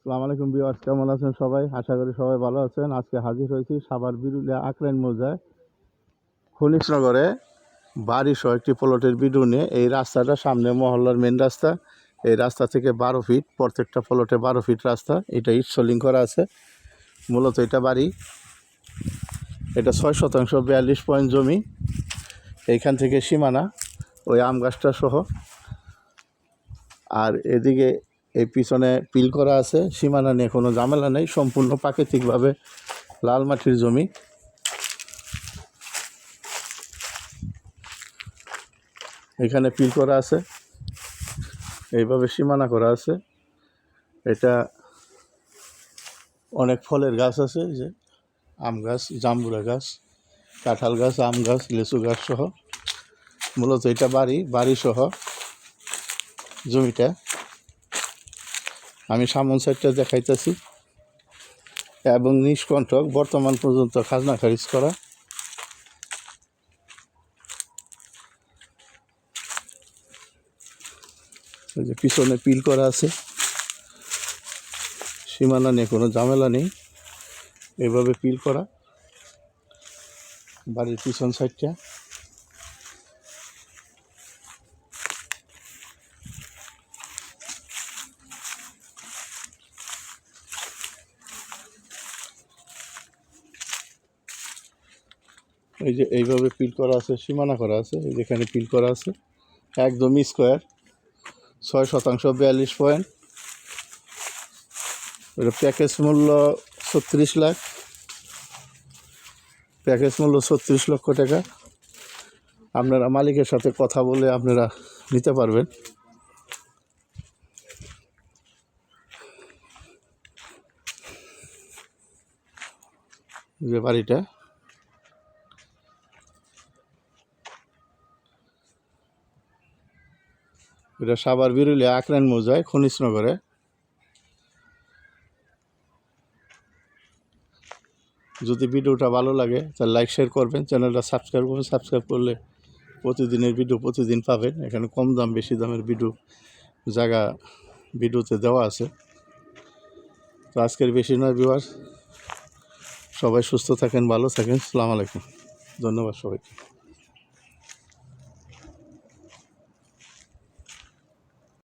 আসসালামু আলাইকুম ভিউয়ার্স, কেমন আছেন সবাই? আশা করি সবাই ভালো আছেন। আজকে হাজির হয়েছি সাভার বিরুলিয়া আক্রাইন মৌজায় খনিজনগরে বাড়িসহ একটি প্লটের ভিডিও নিয়ে। এই রাস্তাটা সামনে মহল্লার মেন রাস্তা। এই রাস্তা থেকে 12 ফিট, প্রত্যেকটা প্লটে 12 ফিট রাস্তা। এটা ইট সোলিং করা আছে। মূলত এটা বাড়ি, এটা 6 শতাংশ 42 পয়েন্ট জমি। এইখান থেকে সীমানা ওই আম গাছটা সহ, আর এদিকে এই পিছনে পিল করা আছে। সীমানা নিয়ে কোনো ঝামেলা নেই, সম্পূর্ণ প্রাকৃতিকভাবে লাল মাটির জমি। এখানে পিল করা আছে, এইভাবে সীমানা করা আছে। এটা অনেক ফলের গাছ আছে, যে আম গাছ, জাম্বুরা গাছ, কাঁঠাল গাছ, আম গাছ, লিচু গাছ সহ। মূলত এটা বাড়ি সহ জমিটা। আমি সামন সাইডটা দেখাইতেছি, এবং নিষ্কণ্টক বর্তমান পর্যন্ত খাজনা খারিজ করা। এই যে পিছনে পিল করা আছে, সীমানা নিয়ে কোনো ঝামেলা নেই, এভাবে পিল করা বাড়ির পিছন সাইডটা। এই যে এইভাবে পিল করা আছে, সীমানা করা আছে। এই যেখানে পিল করা আছে একদম স্কোয়ার, 6 শতাংশ 42 পয়েন্ট। এটা প্যাকেজ মূল্য 36 লাখ, প্যাকেজ মূল্য 36 লক্ষ টাকা। আপনারা মালিকের সাথে কথা বলে আপনারা নিতে পারবেন। যে বাড়িটা, এটা সাভার বিরুলিয়া আক্রাইন মৌজায় খনিজনগরে। যদি ভিডিওটা ভালো লাগে তাহলে লাইক শেয়ার করবেন, চ্যানেলটা সাবস্ক্রাইব করবেন। সাবস্ক্রাইব করলে প্রতিদিনের ভিডিও প্রতিদিন পাবেন। এখানে কম দাম বেশি দামের জায়গা ভিডিওতে দেওয়া আছে। তো আজকের বেশি নয় ভিউয়ার্স, সবাই সুস্থ থাকেন, ভালো থাকেন। আসসালামু আলাইকুম, ধন্যবাদ সবাইকে।